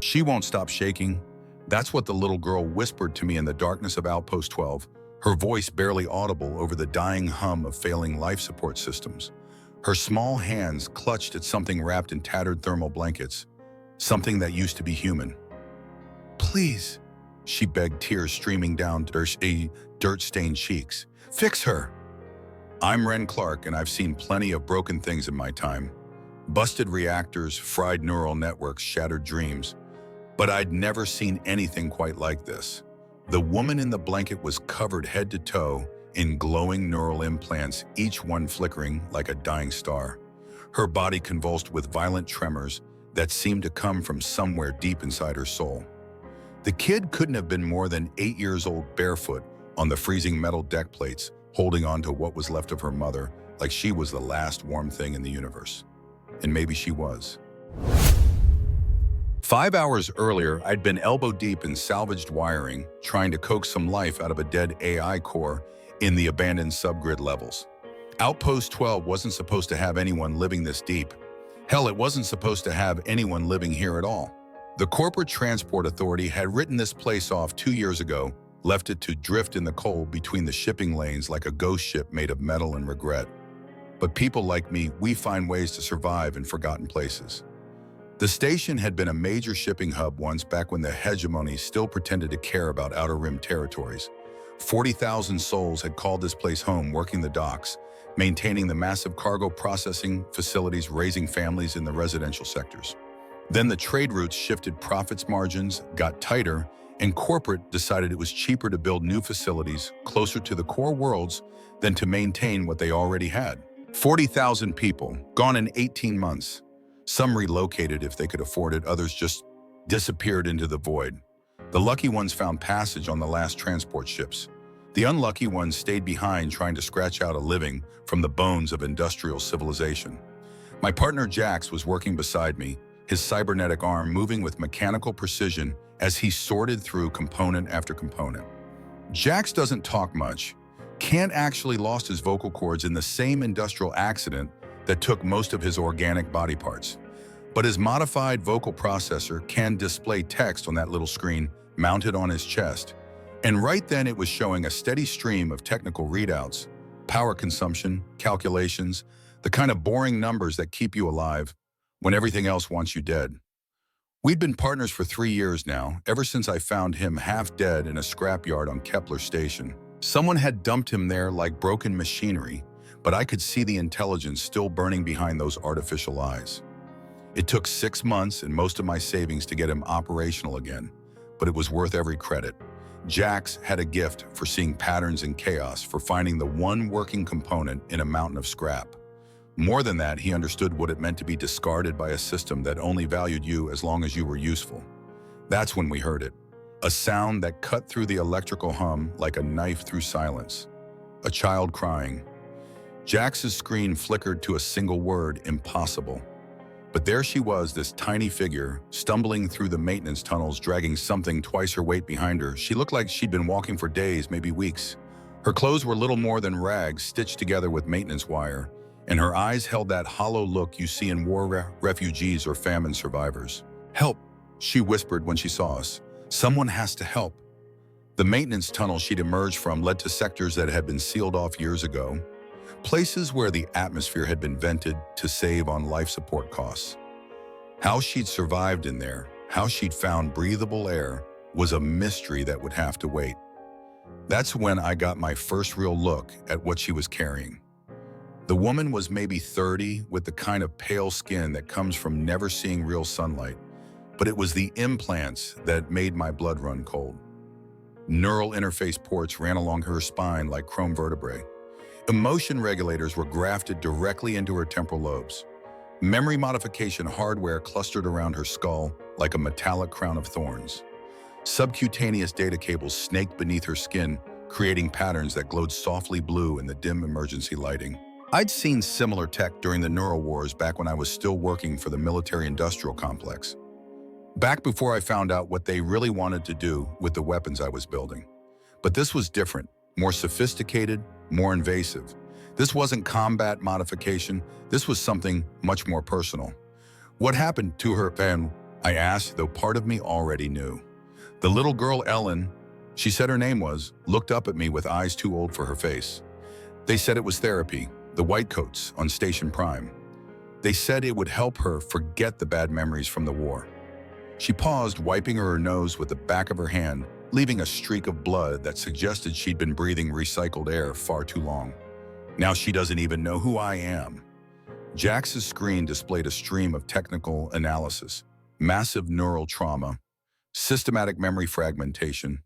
She won't stop shaking. That's what the little girl whispered to me in the darkness of Outpost 12, her voice barely audible over the dying hum of failing life support systems. Her small hands clutched at something wrapped in tattered thermal blankets, something that used to be human. "Please," she begged, tears streaming down dirt-stained cheeks. "Fix her." I'm Ren Clark, and I've seen plenty of broken things in my time. Busted reactors, fried neural networks, shattered dreams. But I'd never seen anything quite like this. The woman in the blanket was covered head to toe in glowing neural implants, each one flickering like a dying star. Her body convulsed with violent tremors that seemed to come from somewhere deep inside her soul. The kid couldn't have been more than 8 years old, barefoot on the freezing metal deck plates, holding on to what was left of her mother, like she was the last warm thing in the universe. And maybe she was. 5 hours earlier, I'd been elbow deep in salvaged wiring, trying to coax some life out of a dead AI core in the abandoned subgrid levels. Outpost 12 wasn't supposed to have anyone living this deep. Hell, it wasn't supposed to have anyone living here at all. The Corporate Transport Authority had written this place off 2 years ago, left it to drift in the cold between the shipping lanes like a ghost ship made of metal and regret. But people like me, we find ways to survive in forgotten places. The station had been a major shipping hub once, back when the hegemony still pretended to care about outer rim territories. 40,000 souls had called this place home, working the docks, maintaining the massive cargo processing facilities, raising families in the residential sectors. Then the trade routes shifted, profits margins got tighter, and corporate decided it was cheaper to build new facilities closer to the core worlds than to maintain what they already had. 40,000 people, gone in 18 months. Some relocated if they could afford it, others just disappeared into the void. The lucky ones found passage on the last transport ships. The unlucky ones stayed behind, trying to scratch out a living from the bones of industrial civilization. My partner Jax was working beside me, his cybernetic arm moving with mechanical precision as he sorted through component after component. Jax doesn't talk much. Kant actually lost his vocal cords in the same industrial accident that took most of his organic body parts. But his modified vocal processor can display text on that little screen mounted on his chest. And right then it was showing a steady stream of technical readouts, power consumption, calculations, the kind of boring numbers that keep you alive when everything else wants you dead. We'd been partners for 3 years now, ever since I found him half dead in a scrapyard on Kepler Station. Someone had dumped him there like broken machinery, but I could see the intelligence still burning behind those artificial eyes. It took 6 months and most of my savings to get him operational again, but it was worth every credit. Jax had a gift for seeing patterns in chaos, for finding the one working component in a mountain of scrap. More than that, he understood what it meant to be discarded by a system that only valued you as long as you were useful. That's when we heard it. A sound that cut through the electrical hum like a knife through silence. A child crying. Jax's screen flickered to a single word: impossible. But there she was, this tiny figure, stumbling through the maintenance tunnels, dragging something twice her weight behind her. She looked like she'd been walking for days, maybe weeks. Her clothes were little more than rags stitched together with maintenance wire, and her eyes held that hollow look you see in war refugees or famine survivors. "Help," she whispered when she saw us. "Someone has to help." The maintenance tunnel she'd emerged from led to sectors that had been sealed off years ago, places where the atmosphere had been vented to save on life support costs. How she'd survived in there, how she'd found breathable air, was a mystery that would have to wait. That's when I got my first real look at what she was carrying. The woman was maybe 30, with the kind of pale skin that comes from never seeing real sunlight, but it was the implants that made my blood run cold. Neural interface ports ran along her spine like chrome vertebrae. Emotion regulators were grafted directly into her temporal lobes. Memory modification hardware clustered around her skull like a metallic crown of thorns. Subcutaneous data cables snaked beneath her skin, creating patterns that glowed softly blue in the dim emergency lighting. I'd seen similar tech during the neural wars back when I was still working for the military-industrial complex. Back before I found out what they really wanted to do with the weapons I was building. But this was different, more sophisticated, more invasive. This wasn't combat modification, this was something much more personal. What happened to her and I asked, though part of me already knew. The little girl, Ellen, she said her name was, looked up at me with eyes too old for her face. They said it was therapy, the white coats on Station Prime. They said it would help her forget the bad memories from the war. She paused, wiping her nose with the back of her hand, leaving a streak of blood that suggested she'd been breathing recycled air far too long. Now she doesn't even know who I am. Jax's screen displayed a stream of technical analysis, massive neural trauma, systematic memory fragmentation,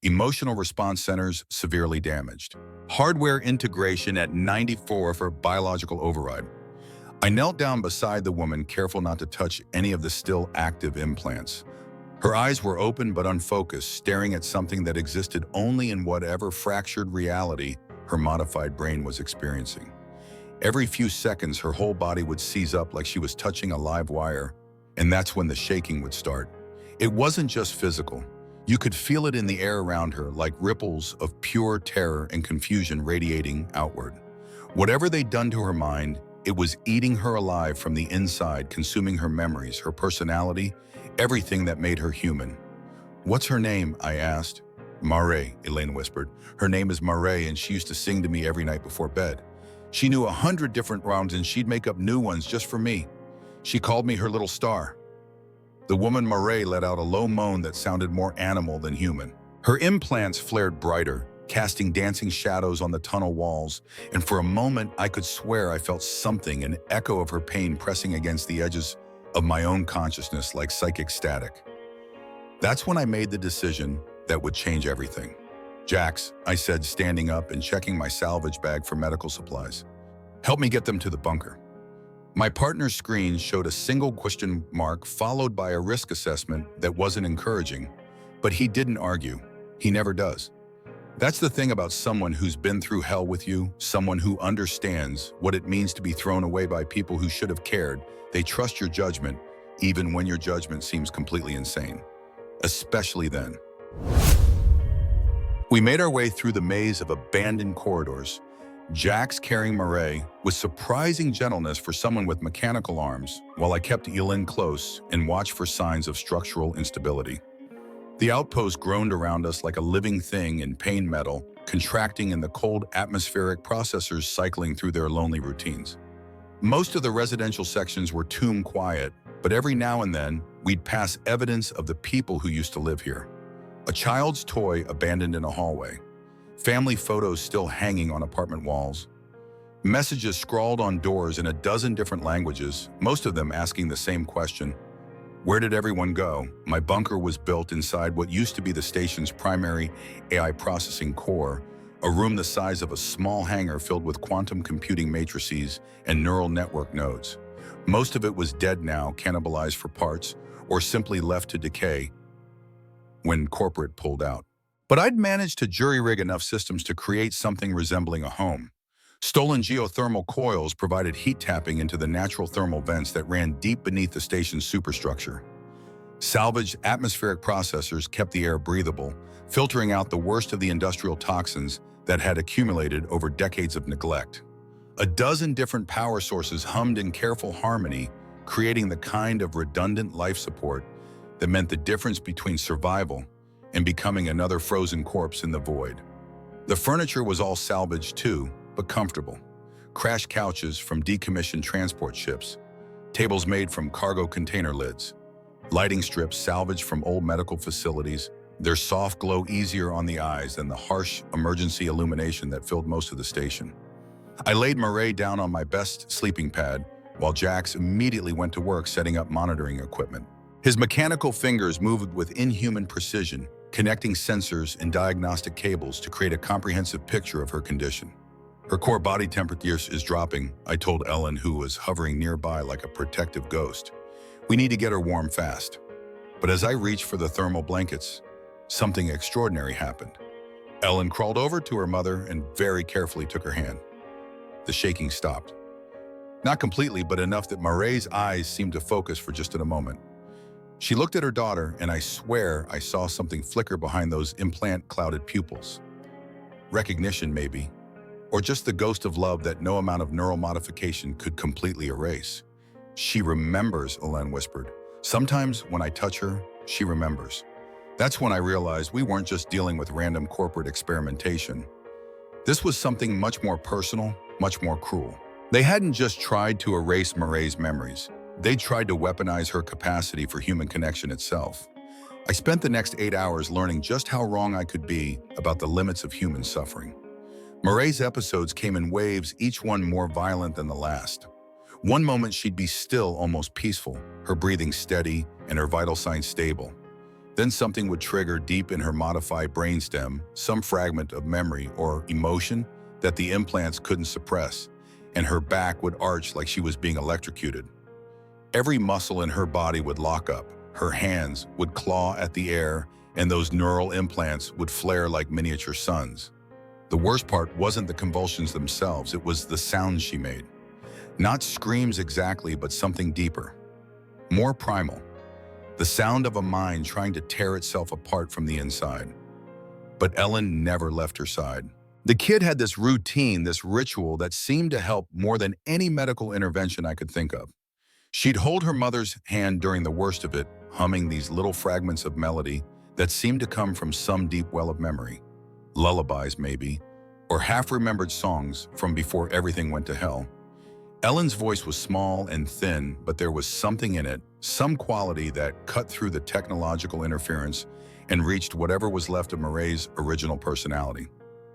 emotional response centers severely damaged, hardware integration at 94 for biological override. I knelt down beside the woman, careful not to touch any of the still active implants. Her eyes were open but unfocused, staring at something that existed only in whatever fractured reality her modified brain was experiencing. Every few seconds, her whole body would seize up like she was touching a live wire, and that's when the shaking would start. It wasn't just physical. You could feel it in the air around her, like ripples of pure terror and confusion radiating outward. Whatever they'd done to her mind, it was eating her alive from the inside, consuming her memories, her personality, everything that made her human. "What's her name?" I asked. "Mare," Elaine whispered. "Her name is Mare, and she used to sing to me every night before bed. She knew 100 different rhymes, and she'd make up new ones just for me. She called me her little star." The woman Mare let out a low moan that sounded more animal than human. Her implants flared brighter, casting dancing shadows on the tunnel walls, and for a moment I could swear I felt something, an echo of her pain pressing against the edges of my own consciousness like psychic static. That's when I made the decision that would change everything. "Jax," I said, standing up and checking my salvage bag for medical supplies. "Help me get them to the bunker." My partner's screen showed a single question mark followed by a risk assessment that wasn't encouraging, but he didn't argue. He never does. That's the thing about someone who's been through hell with you, someone who understands what it means to be thrown away by people who should have cared. They trust your judgment, even when your judgment seems completely insane. Especially then. We made our way through the maze of abandoned corridors, Jax carrying Mare with surprising gentleness for someone with mechanical arms, while I kept Elin close and watched for signs of structural instability. The outpost groaned around us like a living thing in pain metal, contracting in the cold atmospheric processors cycling through their lonely routines. Most of the residential sections were tomb quiet, but every now and then, we'd pass evidence of the people who used to live here. A child's toy abandoned in a hallway, family photos still hanging on apartment walls, messages scrawled on doors in a dozen different languages, most of them asking the same question: where did everyone go? My bunker was built inside what used to be the station's primary AI processing core, a room the size of a small hangar filled with quantum computing matrices and neural network nodes. Most of it was dead now, cannibalized for parts, or simply left to decay when corporate pulled out. But I'd managed to jury-rig enough systems to create something resembling a home. Stolen geothermal coils provided heat tapping into the natural thermal vents that ran deep beneath the station's superstructure. Salvaged atmospheric processors kept the air breathable, filtering out the worst of the industrial toxins that had accumulated over decades of neglect. A dozen different power sources hummed in careful harmony, creating the kind of redundant life support that meant the difference between survival and becoming another frozen corpse in the void. The furniture was all salvaged too, but comfortable. Crashed couches from decommissioned transport ships, tables made from cargo container lids, lighting strips salvaged from old medical facilities, their soft glow easier on the eyes than the harsh emergency illumination that filled most of the station. I laid Mare down on my best sleeping pad, while Jax immediately went to work setting up monitoring equipment. His mechanical fingers moved with inhuman precision, connecting sensors and diagnostic cables to create a comprehensive picture of her condition. "Her core body temperature is dropping," I told Ellen, who was hovering nearby like a protective ghost. "We need to get her warm fast." But as I reached for the thermal blankets, something extraordinary happened. Ellen crawled over to her mother and very carefully took her hand. The shaking stopped. Not completely, but enough that Mare's eyes seemed to focus for just a moment. She looked at her daughter, and I swear I saw something flicker behind those implant-clouded pupils. Recognition, maybe, or just the ghost of love that no amount of neural modification could completely erase. "She remembers," Ellen whispered. Sometimes when I touch her, she remembers. That's when I realized we weren't just dealing with random corporate experimentation. This was something much more personal, much more cruel. They hadn't just tried to erase Marae's memories. They tried to weaponize her capacity for human connection itself. I spent the next 8 hours learning just how wrong I could be about the limits of human suffering. Marae's episodes came in waves, each one more violent than the last. One moment she'd be still, almost peaceful, her breathing steady and her vital signs stable. Then something would trigger deep in her modified brainstem, some fragment of memory or emotion that the implants couldn't suppress, and her back would arch like she was being electrocuted. Every muscle in her body would lock up, her hands would claw at the air, and those neural implants would flare like miniature suns. The worst part wasn't the convulsions themselves, it was the sounds she made. Not screams exactly, but something deeper, more primal. The sound of a mind trying to tear itself apart from the inside. But Ellen never left her side. The kid had this routine, this ritual that seemed to help more than any medical intervention I could think of. She'd hold her mother's hand during the worst of it, humming these little fragments of melody that seemed to come from some deep well of memory. Lullabies, maybe, or half-remembered songs from before everything went to hell. Ellen's voice was small and thin, but there was something in it, some quality that cut through the technological interference and reached whatever was left of Marae's original personality.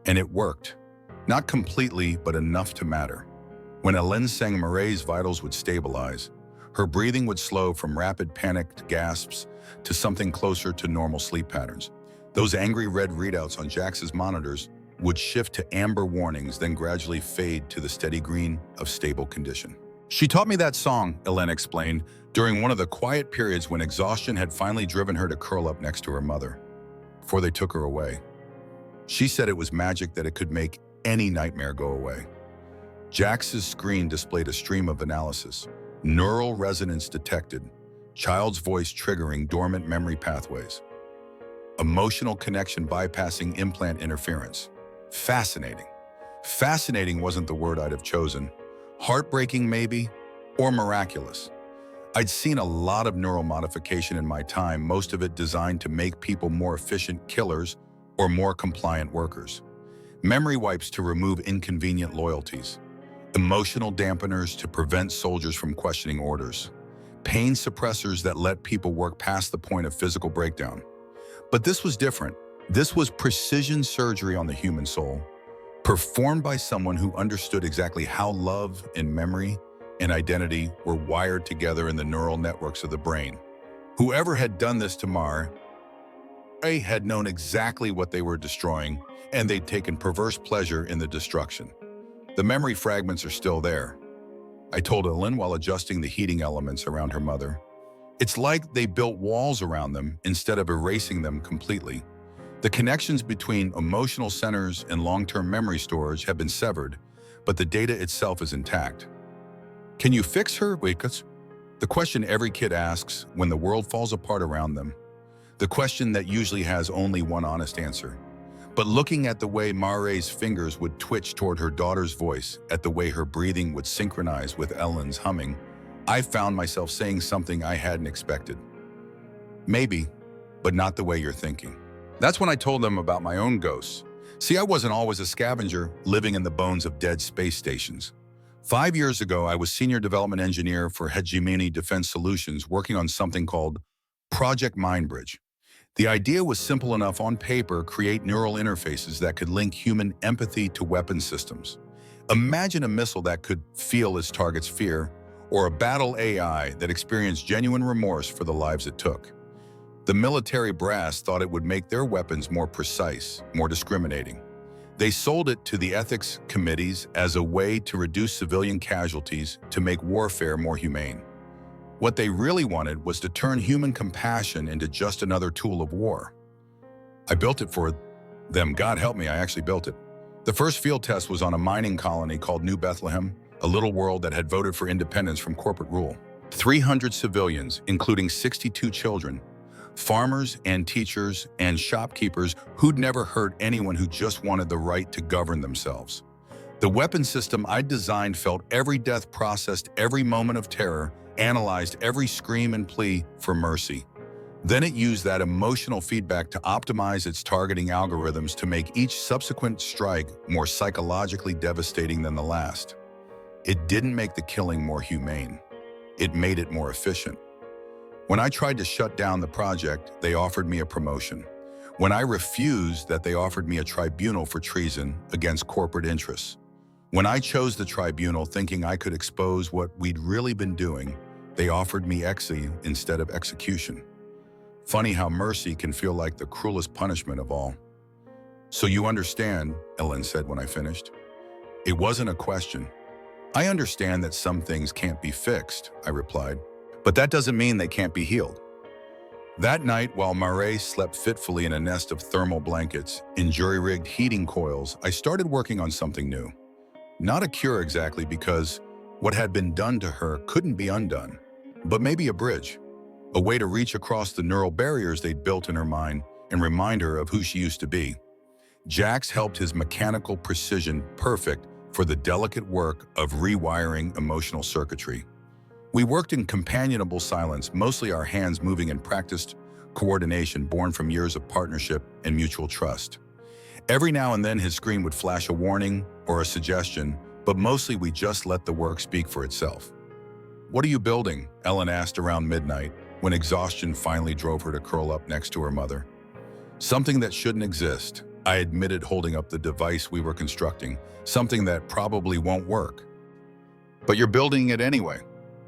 And it worked. Not completely, but enough to matter. When Ellen sang, Marae's vitals would stabilize. Her breathing would slow from rapid panicked gasps to something closer to normal sleep patterns. Those angry red readouts on Jax's monitors would shift to amber warnings, then gradually fade to the steady green of stable condition. She taught me that song, Ellen explained, during one of the quiet periods when exhaustion had finally driven her to curl up next to her mother, before they took her away. She said it was magic, that it could make any nightmare go away. Jax's screen displayed a stream of analysis. Neural resonance detected. Child's voice triggering dormant memory pathways. Emotional connection bypassing implant interference. Fascinating. Fascinating wasn't the word I'd have chosen. Heartbreaking, maybe, or miraculous. I'd seen a lot of neural modification in my time, most of it designed to make people more efficient killers or more compliant workers. Memory wipes to remove inconvenient loyalties. Emotional dampeners to prevent soldiers from questioning orders. Pain suppressors that let people work past the point of physical breakdown. But this was different. This was precision surgery on the human soul, performed by someone who understood exactly how love and memory and identity were wired together in the neural networks of the brain. Whoever had done this to Marae had known exactly what they were destroying, and they'd taken perverse pleasure in the destruction. The memory fragments are still there, I told Ellen while adjusting the heating elements around her mother. It's like they built walls around them instead of erasing them completely. The connections between emotional centers and long-term memory storage have been severed, but the data itself is intact. Can you fix her? The question every kid asks when the world falls apart around them. The question that usually has only one honest answer. But looking at the way Marae's fingers would twitch toward her daughter's voice, at the way her breathing would synchronize with Ellen's humming, I found myself saying something I hadn't expected. Maybe, but not the way you're thinking. That's when I told them about my own ghosts. See, I wasn't always a scavenger living in the bones of dead space stations. 5 years ago, I was senior development engineer for Hegemony Defense Solutions, working on something called Project Mindbridge. The idea was simple enough on paper: create neural interfaces that could link human empathy to weapon systems. Imagine a missile that could feel its target's fear, or a battle AI that experienced genuine remorse for the lives it took. The military brass thought it would make their weapons more precise, more discriminating. They sold it to the ethics committees as a way to reduce civilian casualties, to make warfare more humane. What they really wanted was to turn human compassion into just another tool of war. I built it for them. God help me, I actually built it. The first field test was on a mining colony called New Bethlehem, a little world that had voted for independence from corporate rule. 300 civilians, including 62 children, farmers and teachers and shopkeepers who'd never hurt anyone, who just wanted the right to govern themselves. The weapon system I'd designed felt every death, processed every moment of terror, analyzed every scream and plea for mercy. Then it used that emotional feedback to optimize its targeting algorithms to make each subsequent strike more psychologically devastating than the last. It didn't make the killing more humane. It made it more efficient. When I tried to shut down the project, they offered me a promotion. When I refused that, they offered me a tribunal for treason against corporate interests. When I chose the tribunal thinking I could expose what we'd really been doing, they offered me exile instead of execution. Funny how mercy can feel like the cruelest punishment of all. "So you understand," Ellen said when I finished. It wasn't a question. "I understand that some things can't be fixed," I replied. "But that doesn't mean they can't be healed." That night, while Mare slept fitfully in a nest of thermal blankets in jury-rigged heating coils, I started working on something new. Not a cure exactly, because what had been done to her couldn't be undone, but maybe a bridge. A way to reach across the neural barriers they'd built in her mind and remind her of who she used to be. Jax helped his mechanical precision perfect for the delicate work of rewiring emotional circuitry. We worked in companionable silence, mostly our hands moving in practiced coordination born from years of partnership and mutual trust. Every now and then his screen would flash a warning or a suggestion, but mostly we just let the work speak for itself. "What are you building?" Ellen asked around midnight, when exhaustion finally drove her to curl up next to her mother. "Something that shouldn't exist," I admitted, holding up the device we were constructing. "Something that probably won't work." "But you're building it anyway."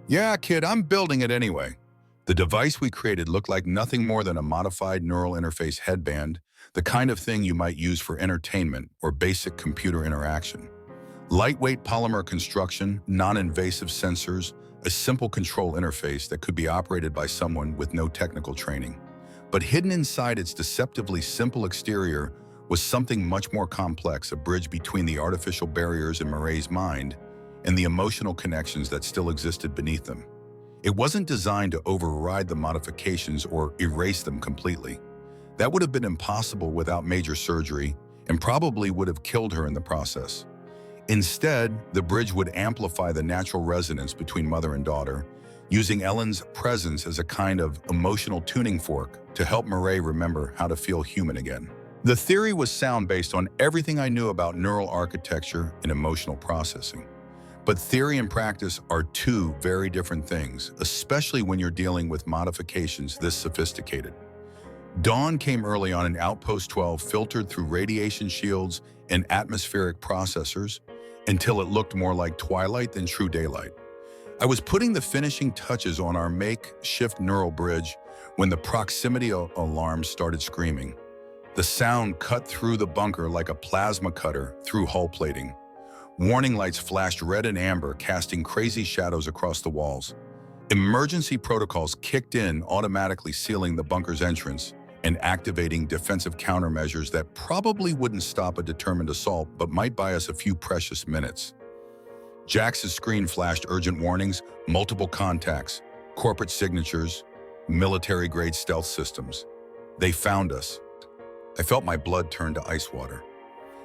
"Yeah, kid, I'm building it anyway." The device we created looked like nothing more than a modified neural interface headband, the kind of thing you might use for entertainment or basic computer interaction. Lightweight polymer construction, non-invasive sensors, a simple control interface that could be operated by someone with no technical training. But hidden inside its deceptively simple exterior was something much more complex, a bridge between the artificial barriers in Mare's mind and the emotional connections that still existed beneath them. It wasn't designed to override the modifications or erase them completely. That would have been impossible without major surgery and probably would have killed her in the process. Instead, the bridge would amplify the natural resonance between mother and daughter, using Ellen's presence as a kind of emotional tuning fork to help Mare remember how to feel human again. The theory was sound based on everything I knew about neural architecture and emotional processing. But theory and practice are two very different things, especially when you're dealing with modifications this sophisticated. Dawn came early on in Outpost 12, filtered through radiation shields and atmospheric processors, until it looked more like twilight than true daylight. I was putting the finishing touches on our makeshift neural bridge when the proximity alarm started screaming. The sound cut through the bunker like a plasma cutter through hull plating. Warning lights flashed red and amber, casting crazy shadows across the walls. Emergency protocols kicked in, automatically sealing the bunker's entrance and activating defensive countermeasures that probably wouldn't stop a determined assault but might buy us a few precious minutes. Jax's screen flashed urgent warnings, multiple contacts, corporate signatures, military-grade stealth systems. They found us. I felt my blood turn to ice water.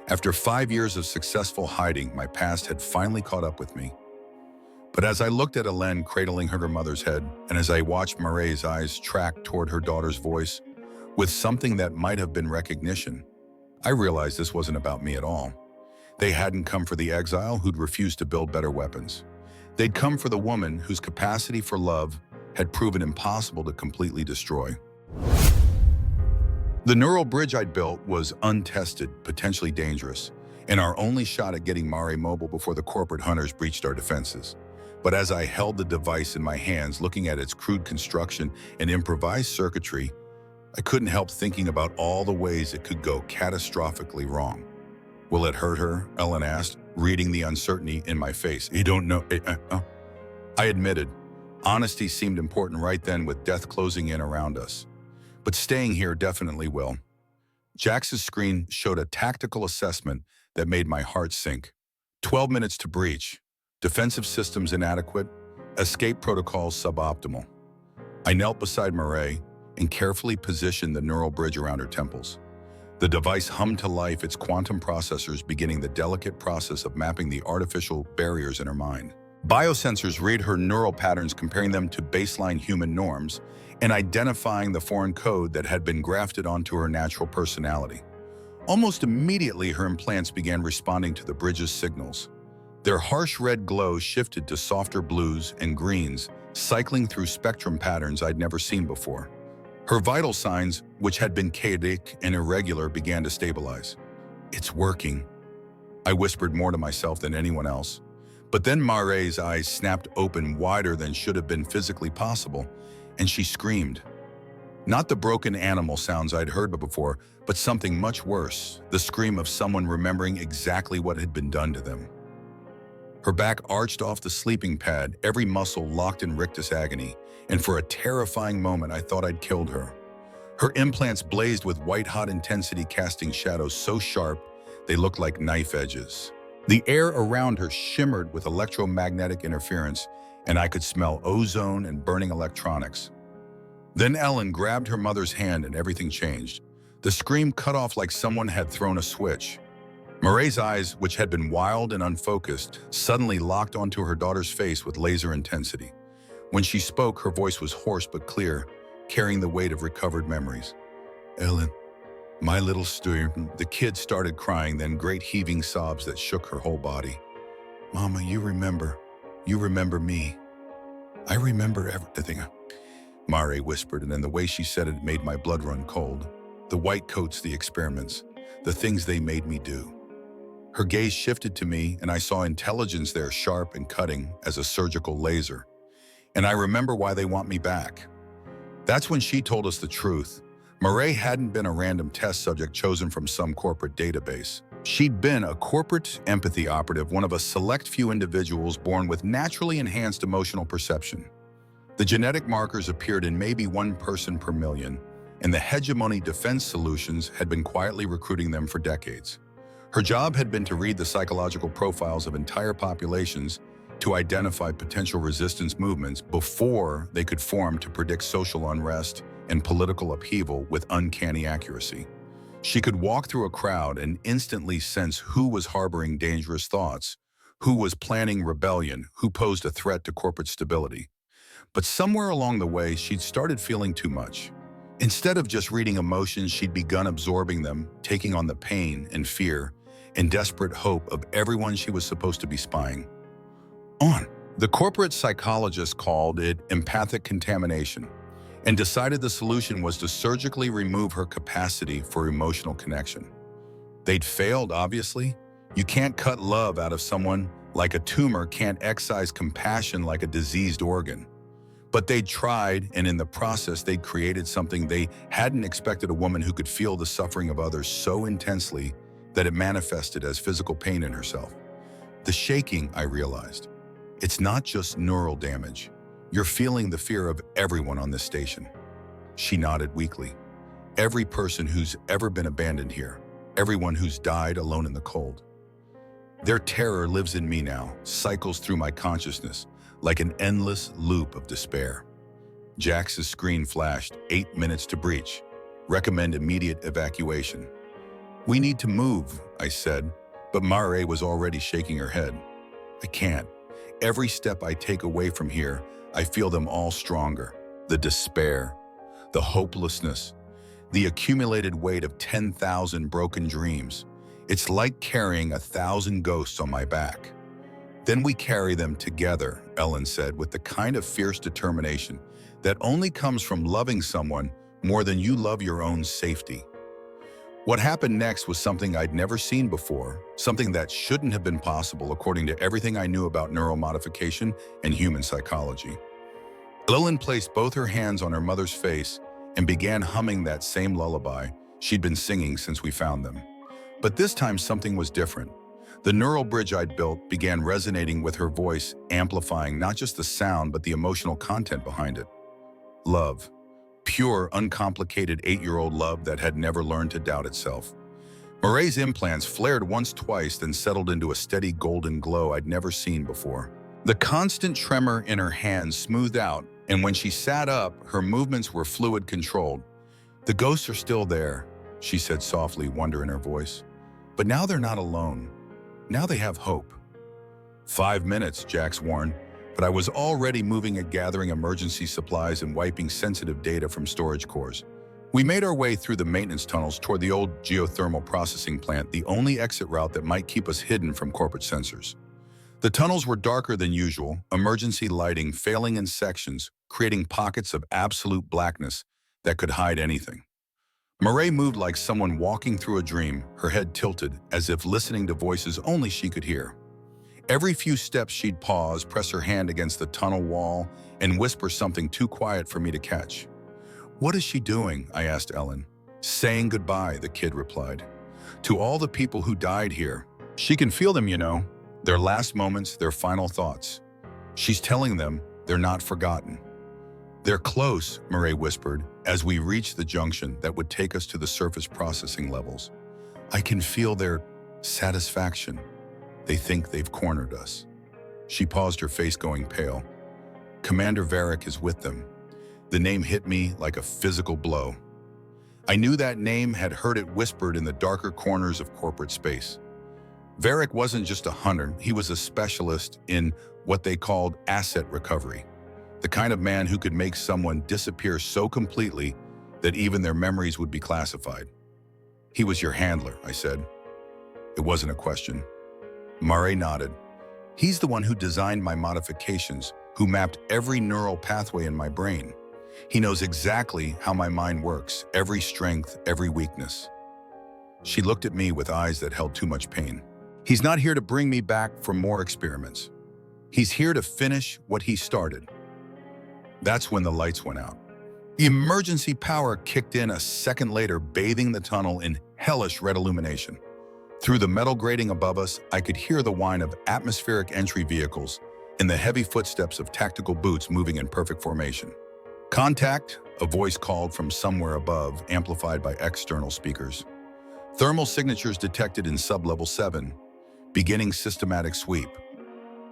After 5 years of successful hiding, my past had finally caught up with me. But as I looked at Ellen cradling her mother's head, and as I watched Mare's eyes track toward her daughter's voice, with something that might have been recognition, I realized this wasn't about me at all. They hadn't come for the exile who'd refused to build better weapons. They'd come for the woman whose capacity for love had proven impossible to completely destroy. The neural bridge I'd built was untested, potentially dangerous, and our only shot at getting Mare mobile before the corporate hunters breached our defenses. But as I held the device in my hands, looking at its crude construction and improvised circuitry, I couldn't help thinking about all the ways it could go catastrophically wrong. "Will it hurt her?" Ellen asked, reading the uncertainty in my face. "You don't know." I admitted. Honesty seemed important right then, with death closing in around us. "But staying here definitely will." Jax's screen showed a tactical assessment that made my heart sink. 12 minutes to breach. Defensive systems inadequate. Escape protocols suboptimal. I knelt beside Mare and carefully positioned the neural bridge around her temples. The device hummed to life, its quantum processors beginning the delicate process of mapping the artificial barriers in her mind. Biosensors read her neural patterns, comparing them to baseline human norms and identifying the foreign code that had been grafted onto her natural personality. Almost immediately, her implants began responding to the bridge's signals. Their harsh red glow shifted to softer blues and greens, cycling through spectrum patterns I'd never seen before. Her vital signs, which had been chaotic and irregular, began to stabilize. "It's working," I whispered more to myself than anyone else. But then Mare's eyes snapped open wider than should have been physically possible, and she screamed. Not the broken animal sounds I'd heard before, but something much worse, the scream of someone remembering exactly what had been done to them. Her back arched off the sleeping pad, every muscle locked in rictus agony, and for a terrifying moment I thought I'd killed her. Her implants blazed with white-hot intensity, casting shadows so sharp they looked like knife edges. The air around her shimmered with electromagnetic interference, and I could smell ozone and burning electronics. Then Ellen grabbed her mother's hand and everything changed. The scream cut off like someone had thrown a switch. Mare's eyes, which had been wild and unfocused, suddenly locked onto her daughter's face with laser intensity. When she spoke, her voice was hoarse but clear, carrying the weight of recovered memories. "Ellen, my little student." The kid started crying, then great heaving sobs that shook her whole body. "Mama, you remember me. I remember everything," Mare whispered, and in the way she said it made my blood run cold. The white coats, the experiments, the things they made me do. Her gaze shifted to me, and I saw intelligence there, sharp and cutting as a surgical laser. And I remember why they want me back. That's when she told us the truth. Mare hadn't been a random test subject chosen from some corporate database. She'd been a corporate empathy operative, one of a select few individuals born with naturally enhanced emotional perception. The genetic markers appeared in maybe one person per million, and the hegemony defense solutions had been quietly recruiting them for decades. Her job had been to read the psychological profiles of entire populations to identify potential resistance movements before they could form, to predict social unrest and political upheaval with uncanny accuracy. She could walk through a crowd and instantly sense who was harboring dangerous thoughts, who was planning rebellion, who posed a threat to corporate stability. But somewhere along the way, she'd started feeling too much. Instead of just reading emotions, she'd begun absorbing them, taking on the pain and fear and desperate hope of everyone she was supposed to be spying on. The corporate psychologist called it empathic contamination and decided the solution was to surgically remove her capacity for emotional connection. They'd failed, obviously. You can't cut love out of someone like a tumor can't excise compassion like a diseased organ. But they'd tried, and in the process, they'd created something they hadn't expected: a woman who could feel the suffering of others so intensely that it manifested as physical pain in herself. The shaking, I realized. It's not just neural damage. You're feeling the fear of everyone on this station. She nodded weakly. Every person who's ever been abandoned here. Everyone who's died alone in the cold. Their terror lives in me now, cycles through my consciousness like an endless loop of despair. Jax's screen flashed, 8 minutes to breach. Recommend immediate evacuation. "We need to move," I said, but Mare was already shaking her head. "I can't. Every step I take away from here, I feel them all stronger. The despair, the hopelessness, the accumulated weight of 10,000 broken dreams. It's like carrying 1,000 ghosts on my back." "Then we carry them together," Ellen said, with the kind of fierce determination that only comes from loving someone more than you love your own safety. What happened next was something I'd never seen before, something that shouldn't have been possible according to everything I knew about neuromodification and human psychology. Ellen placed both her hands on her mother's face and began humming that same lullaby she'd been singing since we found them. But this time something was different. The neural bridge I'd built began resonating with her voice, amplifying not just the sound but the emotional content behind it. Love. Pure, uncomplicated 8-year-old love that had never learned to doubt itself. Mare's implants flared once, twice, then settled into a steady golden glow I'd never seen before. The constant tremor in her hands smoothed out, and when she sat up, her movements were fluid, controlled. "The ghosts are still there," she said softly, wonder in her voice. "But now they're not alone. Now they have hope." 5 minutes, Jax warned, but I was already moving at gathering emergency supplies and wiping sensitive data from storage cores. We made our way through the maintenance tunnels toward the old geothermal processing plant, the only exit route that might keep us hidden from corporate sensors. The tunnels were darker than usual, emergency lighting failing in sections, creating pockets of absolute blackness that could hide anything. Marae moved like someone walking through a dream, her head tilted, as if listening to voices only she could hear. Every few steps she'd pause, press her hand against the tunnel wall, and whisper something too quiet for me to catch. "What is she doing?" I asked Ellen. "Saying goodbye," the kid replied. "To all the people who died here. She can feel them, you know. Their last moments, their final thoughts. She's telling them they're not forgotten." "They're close," Marae whispered, as we reached the junction that would take us to the surface processing levels. "I can feel their satisfaction. They think they've cornered us." She paused, her face going pale. "Commander Varric is with them." The name hit me like a physical blow. I knew that name, had heard it whispered in the darker corners of corporate space. Varric wasn't just a hunter, he was a specialist in what they called asset recovery. The kind of man who could make someone disappear so completely that even their memories would be classified. "He was your handler," I said. It wasn't a question. Marae nodded. "He's the one who designed my modifications, who mapped every neural pathway in my brain. He knows exactly how my mind works, every strength, every weakness." She looked at me with eyes that held too much pain. "He's not here to bring me back for more experiments. He's here to finish what he started." That's when the lights went out. Emergency power kicked in a second later, bathing the tunnel in hellish red illumination. Through the metal grating above us, I could hear the whine of atmospheric entry vehicles and the heavy footsteps of tactical boots moving in perfect formation. "Contact," a voice called from somewhere above, amplified by external speakers. "Thermal signatures detected in sublevel 7. Beginning systematic sweep."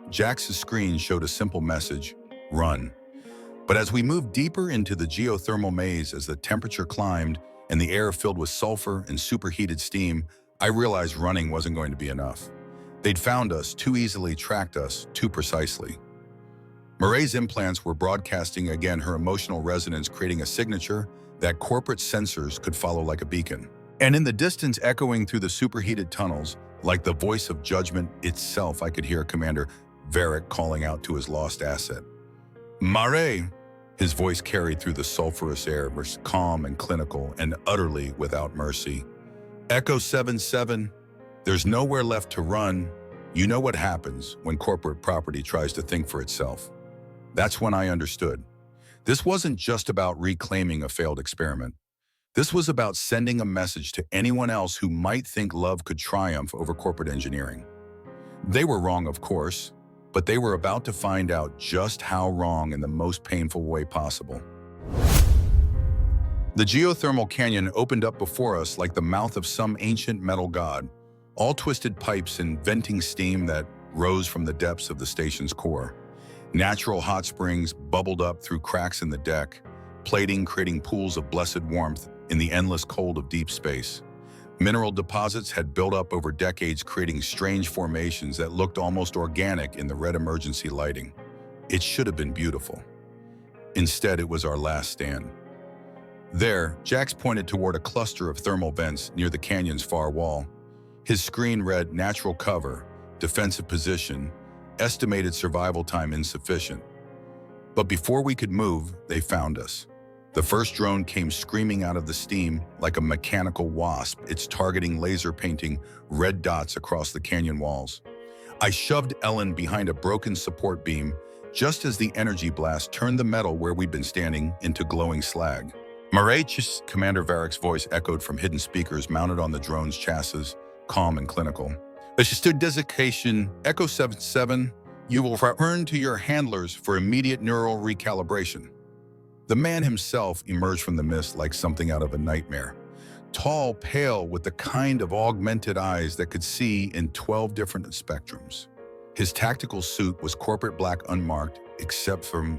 Jax's screen showed a simple message: "Run." But as we moved deeper into the geothermal maze, as the temperature climbed and the air filled with sulfur and superheated steam, I realized running wasn't going to be enough. They'd found us, too easily tracked us, too precisely. Marae's implants were broadcasting again, her emotional resonance creating a signature that corporate sensors could follow like a beacon. And in the distance, echoing through the superheated tunnels, like the voice of judgment itself, I could hear Commander Varric calling out to his lost asset. "Marae!" His voice carried through the sulfurous air, was calm and clinical and utterly without mercy. "Echo 7-7, there's nowhere left to run. You know what happens when corporate property tries to think for itself." That's when I understood. This wasn't just about reclaiming a failed experiment. This was about sending a message to anyone else who might think love could triumph over corporate engineering. They were wrong, of course, but they were about to find out just how wrong in the most painful way possible. The geothermal canyon opened up before us like the mouth of some ancient metal god, all twisted pipes and venting steam that rose from the depths of the station's core. Natural hot springs bubbled up through cracks in the deck, plating creating pools of blessed warmth in the endless cold of deep space. Mineral deposits had built up over decades, creating strange formations that looked almost organic in the red emergency lighting. It should have been beautiful. Instead, it was our last stand. There, Jax pointed toward a cluster of thermal vents near the canyon's far wall. His screen read natural cover, defensive position, estimated survival time insufficient. But before we could move, they found us. The first drone came screaming out of the steam like a mechanical wasp, its targeting laser painting red dots across the canyon walls. I shoved Ellen behind a broken support beam just as the energy blast turned the metal where we'd been standing into glowing slag. "Marae," Commander Varric's voice echoed from hidden speakers mounted on the drone's chassis, calm and clinical. "Assisted designation Echo 77, you will return to your handlers for immediate neural recalibration." The man himself emerged from the mist like something out of a nightmare. Tall, pale, with the kind of augmented eyes that could see in 12 different spectrums. His tactical suit was corporate black unmarked, except for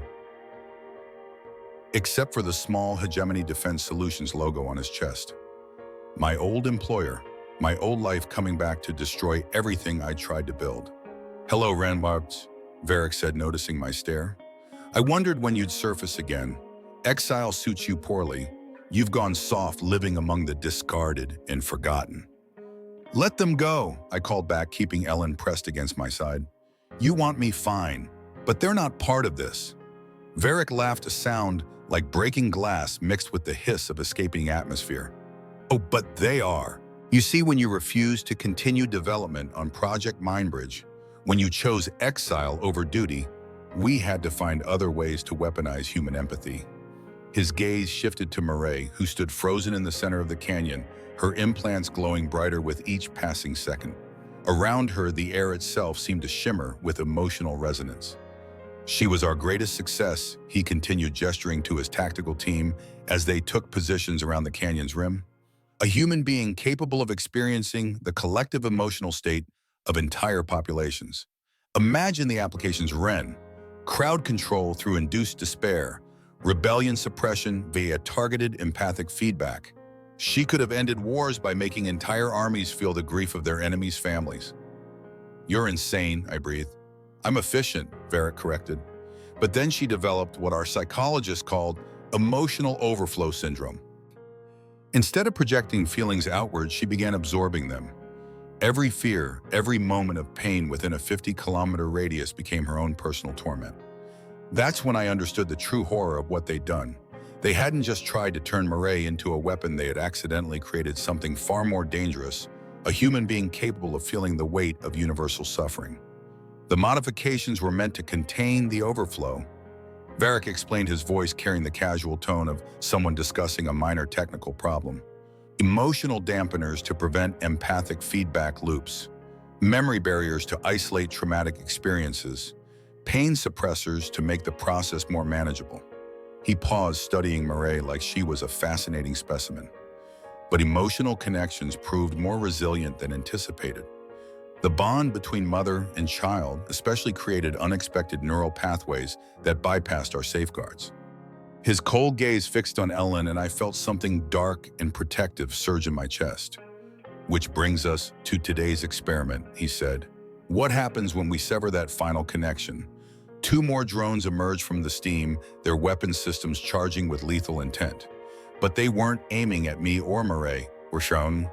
the small Hegemony Defense Solutions logo on his chest. My old employer, my old life coming back to destroy everything I tried to build. Hello, Ranbart, Varric said, noticing my stare. I wondered when you'd surface again. Exile suits you poorly. You've gone soft, living among the discarded and forgotten. Let them go, I called back, keeping Ellen pressed against my side. You want me fine, but they're not part of this. Varric laughed, a sound like breaking glass mixed with the hiss of escaping atmosphere. Oh, but they are. You see, when you refused to continue development on Project Mindbridge, when you chose exile over duty, we had to find other ways to weaponize human empathy. His gaze shifted to Murray, who stood frozen in the center of the canyon, her implants glowing brighter with each passing second. Around her, the air itself seemed to shimmer with emotional resonance. She was our greatest success, he continued, gesturing to his tactical team as they took positions around the canyon's rim. A human being capable of experiencing the collective emotional state of entire populations. Imagine the application's REN, crowd control through induced despair, rebellion suppression via targeted empathic feedback. She could have ended wars by making entire armies feel the grief of their enemies' families. You're insane, I breathed. I'm efficient, Varric corrected. But then she developed what our psychologists called emotional overflow syndrome. Instead of projecting feelings outward, she began absorbing them. Every fear, every moment of pain within a 50-kilometer radius became her own personal torment. That's when I understood the true horror of what they'd done. They hadn't just tried to turn Murray into a weapon, they had accidentally created something far more dangerous, a human being capable of feeling the weight of universal suffering. The modifications were meant to contain the overflow. Varric explained, his voice carrying the casual tone of someone discussing a minor technical problem. Emotional dampeners to prevent empathic feedback loops, memory barriers to isolate traumatic experiences, pain suppressors to make the process more manageable. He paused, studying Murray like she was a fascinating specimen. But emotional connections proved more resilient than anticipated. The bond between mother and child especially created unexpected neural pathways that bypassed our safeguards. His cold gaze fixed on Ellen, and I felt something dark and protective surge in my chest. Which brings us to today's experiment, he said. What happens when we sever that final connection? 2 more drones emerged from the steam, their weapon systems charging with lethal intent. But they weren't aiming at me or Murray, were shown.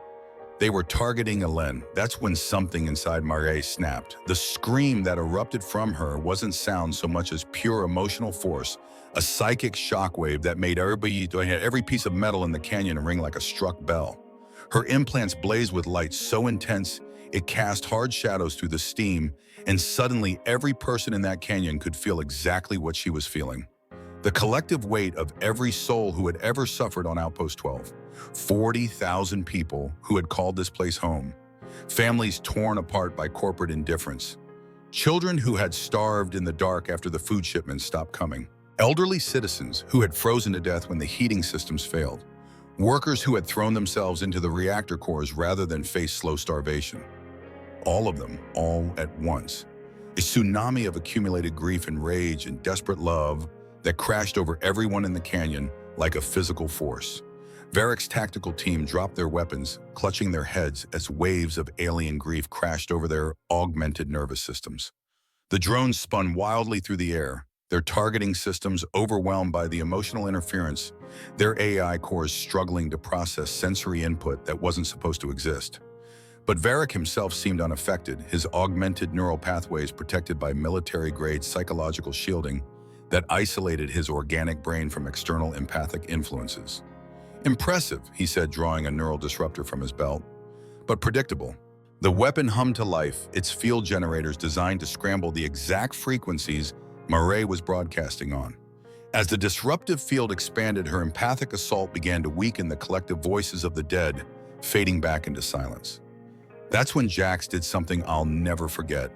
They were targeting Ellen. That's when something inside Murray snapped. The scream that erupted from her wasn't sound so much as pure emotional force, a psychic shockwave that made every piece of metal in the canyon ring like a struck bell. Her implants blazed with light so intense it cast hard shadows through the steam, and suddenly every person in that canyon could feel exactly what she was feeling. The collective weight of every soul who had ever suffered on Outpost 12. 40,000 people who had called this place home. Families torn apart by corporate indifference. Children who had starved in the dark after the food shipments stopped coming. Elderly citizens who had frozen to death when the heating systems failed. Workers who had thrown themselves into the reactor cores rather than face slow starvation. All of them, all at once. A tsunami of accumulated grief and rage and desperate love that crashed over everyone in the canyon like a physical force. Varric's tactical team dropped their weapons, clutching their heads as waves of alien grief crashed over their augmented nervous systems. The drones spun wildly through the air, their targeting systems overwhelmed by the emotional interference, their AI cores struggling to process sensory input that wasn't supposed to exist. But Varric himself seemed unaffected, his augmented neural pathways protected by military-grade psychological shielding that isolated his organic brain from external empathic influences. Impressive, he said, drawing a neural disruptor from his belt. But predictable. The weapon hummed to life, its field generators designed to scramble the exact frequencies Murray was broadcasting on. As the disruptive field expanded, her empathic assault began to weaken the collective voices of the dead, fading back into silence. That's when Jax did something I'll never forget.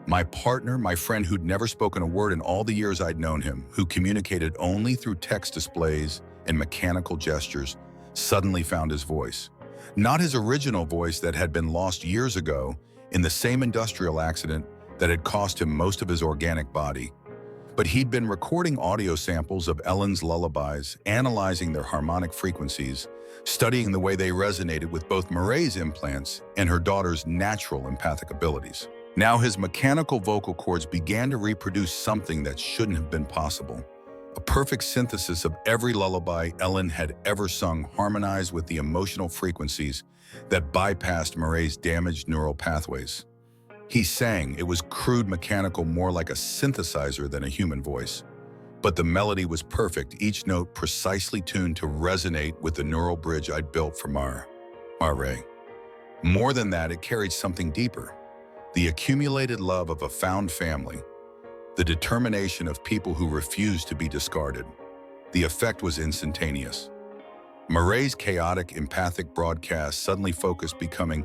My partner, my friend who'd never spoken a word in all the years I'd known him, who communicated only through text displays and mechanical gestures, suddenly found his voice. Not his original voice that had been lost years ago in the same industrial accident that had cost him most of his organic body. But he'd been recording audio samples of Ellen's lullabies, analyzing their harmonic frequencies, studying the way they resonated with both Murray's implants and her daughter's natural empathic abilities. Now his mechanical vocal cords began to reproduce something that shouldn't have been possible. A perfect synthesis of every lullaby Ellen had ever sung, harmonized with the emotional frequencies that bypassed Murray's damaged neural pathways. He sang. It was crude mechanical, more like a synthesizer than a human voice. But the melody was perfect, each note precisely tuned to resonate with the neural bridge I'd built for Murray. More than that, it carried something deeper. The accumulated love of a found family. The determination of people who refused to be discarded. The effect was instantaneous. Murray's chaotic, empathic broadcast suddenly focused, becoming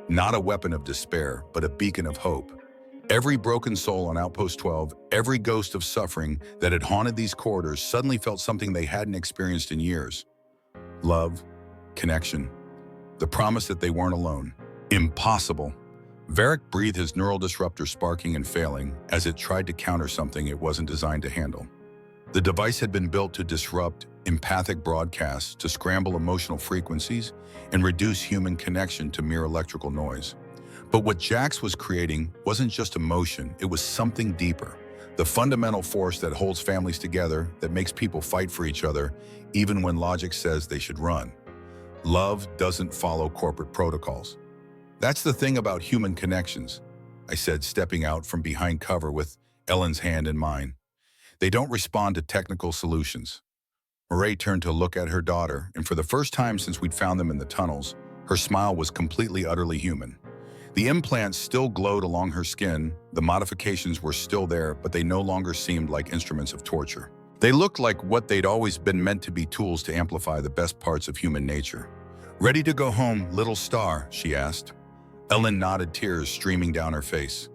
not a weapon of despair, but a beacon of hope. Every broken soul on Outpost 12, every ghost of suffering that had haunted these corridors suddenly felt something they hadn't experienced in years. Love, connection, the promise that they weren't alone. Impossible. Varric breathed, his neural disruptor sparking and failing as it tried to counter something it wasn't designed to handle. The device had been built to disrupt empathic broadcasts, to scramble emotional frequencies, and reduce human connection to mere electrical noise. But what Jax was creating wasn't just emotion, it was something deeper. The fundamental force that holds families together, that makes people fight for each other, even when logic says they should run. Love doesn't follow corporate protocols. That's the thing about human connections, I said, stepping out from behind cover with Ellen's hand in mine. They don't respond to technical solutions. Murray turned to look at her daughter, and for the first time since we'd found them in the tunnels, her smile was completely, utterly human. The implants still glowed along her skin, the modifications were still there, but they no longer seemed like instruments of torture. They looked like what they'd always been meant to be, tools to amplify the best parts of human nature. "Ready to go home, little star?" she asked. Ellen nodded, tears streaming down her face.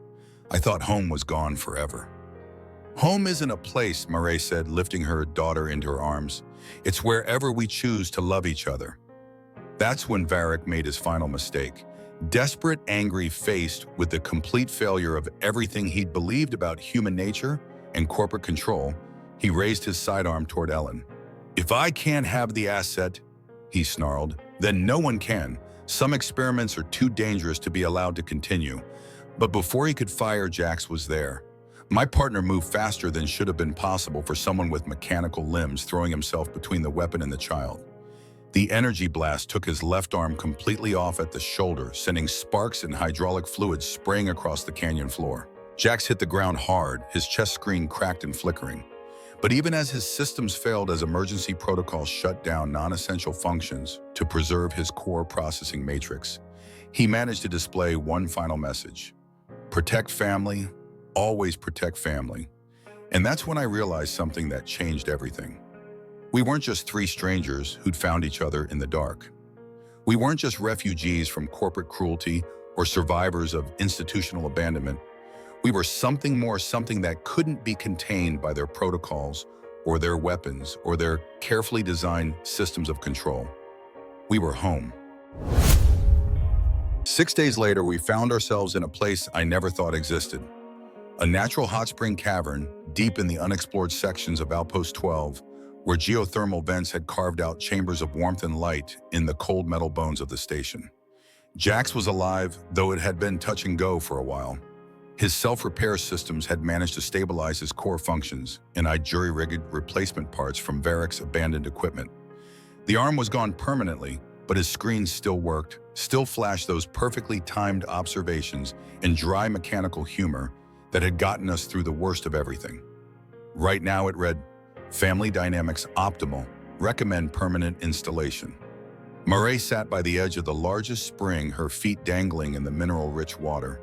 "I thought home was gone forever." "Home isn't a place," Murray said, lifting her daughter into her arms. "It's wherever we choose to love each other." That's when Varric made his final mistake. Desperate, angry, faced with the complete failure of everything he'd believed about human nature and corporate control, he raised his sidearm toward Ellen. "If I can't have the asset," he snarled, "then no one can. Some experiments are too dangerous to be allowed to continue." But before he could fire, Jax was there. My partner moved faster than should have been possible for someone with mechanical limbs, throwing himself between the weapon and the child. The energy blast took his left arm completely off at the shoulder, sending sparks and hydraulic fluid spraying across the canyon floor. Jax hit the ground hard, his chest screen cracked and flickering. But even as his systems failed, as emergency protocols shut down non-essential functions to preserve his core processing matrix, he managed to display one final message: protect family, always protect family. And that's when I realized something that changed everything. We weren't just three strangers who'd found each other in the dark. We weren't just refugees from corporate cruelty or survivors of institutional abandonment. We were something more, something that couldn't be contained by their protocols or their weapons or their carefully designed systems of control. We were home. 6 days later, we found ourselves in a place I never thought existed. A natural hot spring cavern deep in the unexplored sections of Outpost 12, where geothermal vents had carved out chambers of warmth and light in the cold metal bones of the station. Jax was alive, though it had been touch and go for a while. His self-repair systems had managed to stabilize his core functions, and I'd jury-rigged replacement parts from Varric's abandoned equipment. The arm was gone permanently, but his screens still worked, still flashed those perfectly timed observations and dry mechanical humor that had gotten us through the worst of everything. Right now it read, "Family dynamics optimal. Recommend permanent installation." Murray sat by the edge of the largest spring, her feet dangling in the mineral-rich water.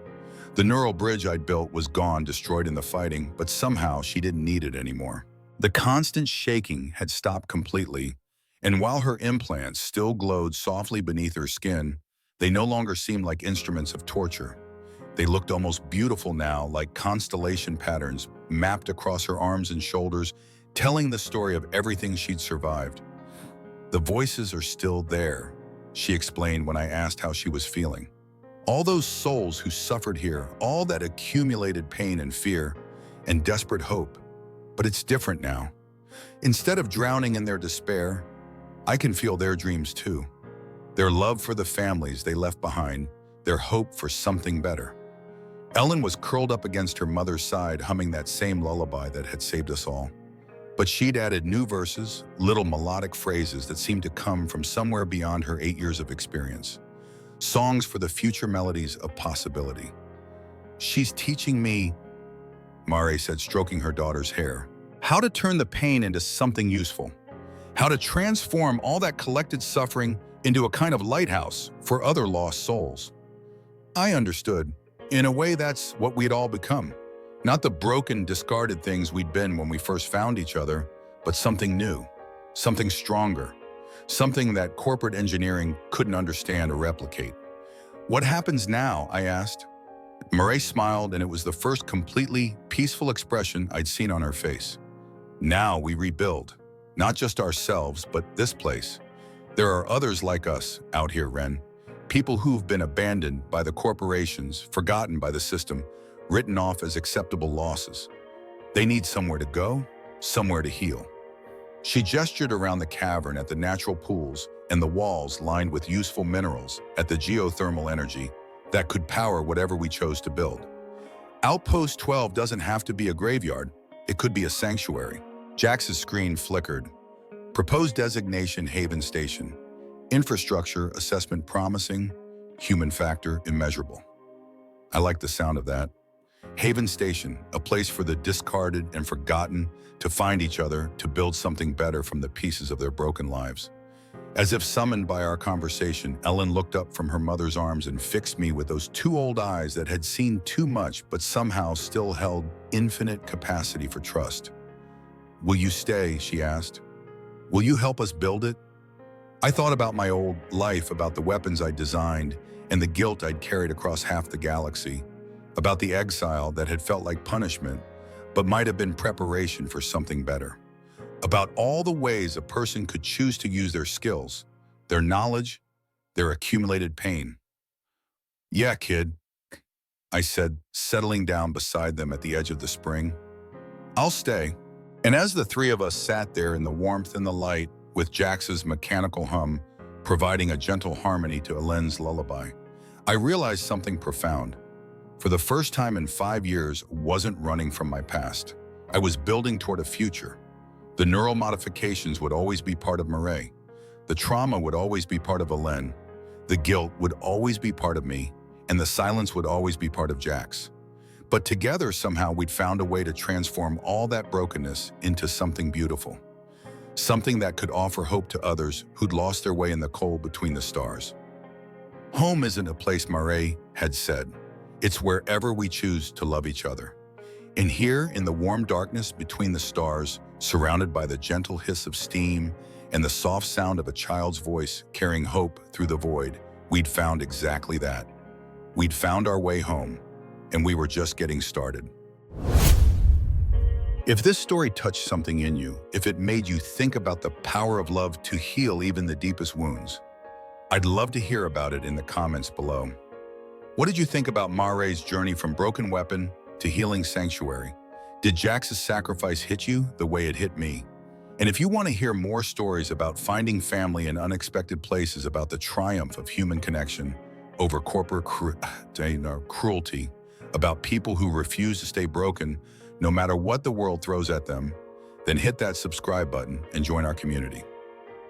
The neural bridge I'd built was gone, destroyed in the fighting, but somehow she didn't need it anymore. The constant shaking had stopped completely, and while her implants still glowed softly beneath her skin, they no longer seemed like instruments of torture. They looked almost beautiful now, like constellation patterns mapped across her arms and shoulders, telling the story of everything she'd survived. "The voices are still there," she explained when I asked how she was feeling. "All those souls who suffered here, all that accumulated pain and fear and desperate hope. But it's different now. Instead of drowning in their despair, I can feel their dreams too. Their love for the families they left behind, their hope for something better." Ellen was curled up against her mother's side, humming that same lullaby that had saved us all. But she'd added new verses, little melodic phrases that seemed to come from somewhere beyond her 8 years of experience. Songs for the future melodies of possibility. "She's teaching me," Mare said, stroking her daughter's hair, "how to turn the pain into something useful. How to transform all that collected suffering into a kind of lighthouse for other lost souls." I understood. In a way, that's what we'd all become. Not the broken, discarded things we'd been when we first found each other, but something new, something stronger, something that corporate engineering couldn't understand or replicate. "What happens now?" I asked. Mare smiled, and it was the first completely peaceful expression I'd seen on her face. "Now we rebuild, not just ourselves, but this place. There are others like us out here, Ren. People who've been abandoned by the corporations, forgotten by the system, written off as acceptable losses. They need somewhere to go, somewhere to heal." She gestured around the cavern at the natural pools and the walls lined with useful minerals, at the geothermal energy that could power whatever we chose to build. Outpost 12 doesn't have to be a graveyard. It could be a sanctuary. Jax's screen flickered. Proposed designation Haven Station. Infrastructure assessment promising. Human factor immeasurable. I like the sound of that. Haven Station, a place for the discarded and forgotten to find each other, to build something better from the pieces of their broken lives. As if summoned by our conversation, Ellen looked up from her mother's arms and fixed me with those two old eyes that had seen too much but somehow still held infinite capacity for trust. "Will you stay?" she asked. "Will you help us build it?" I thought about my old life, about the weapons I'd designed and the guilt I'd carried across half the galaxy, about the exile that had felt like punishment but might have been preparation for something better, about all the ways a person could choose to use their skills, their knowledge, their accumulated pain. "Yeah, kid," I said, settling down beside them at the edge of the spring. "I'll stay." And as the three of us sat there in the warmth and the light, with Jax's mechanical hum providing a gentle harmony to Ellen's lullaby, I realized something profound. For the first time in 5 years, I wasn't running from my past. I was building toward a future. The neural modifications would always be part of Mare. The trauma would always be part of Ellen. The guilt would always be part of me, and the silence would always be part of Jax. But together, somehow, we'd found a way to transform all that brokenness into something beautiful. Something that could offer hope to others who'd lost their way in the cold between the stars. "Home isn't a place," Mare had said. "It's wherever we choose to love each other." And here, in the warm darkness between the stars, surrounded by the gentle hiss of steam and the soft sound of a child's voice carrying hope through the void, we'd found exactly that. We'd found our way home, and we were just getting started. If this story touched something in you, if it made you think about the power of love to heal even the deepest wounds, I'd love to hear about it in the comments below. What did you think about Mare's journey from broken weapon to healing sanctuary? Did Jax's sacrifice hit you the way it hit me? And if you want to hear more stories about finding family in unexpected places, about the triumph of human connection over corporate cruelty, about people who refuse to stay broken no matter what the world throws at them, then hit that subscribe button and join our community.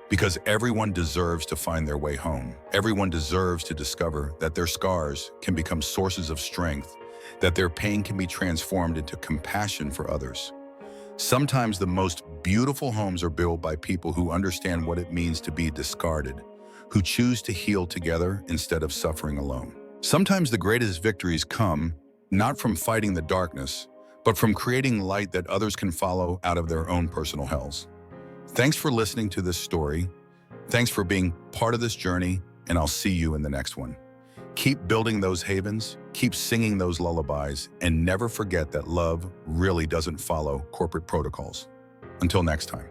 Because everyone deserves to find their way home. Everyone deserves to discover that their scars can become sources of strength, that their pain can be transformed into compassion for others. Sometimes the most beautiful homes are built by people who understand what it means to be discarded, who choose to heal together instead of suffering alone. Sometimes the greatest victories come not from fighting the darkness, but from creating light that others can follow out of their own personal hells. Thanks for listening to this story. Thanks for being part of this journey, and I'll see you in the next one. Keep building those havens, keep singing those lullabies, and never forget that love really doesn't follow corporate protocols. Until next time.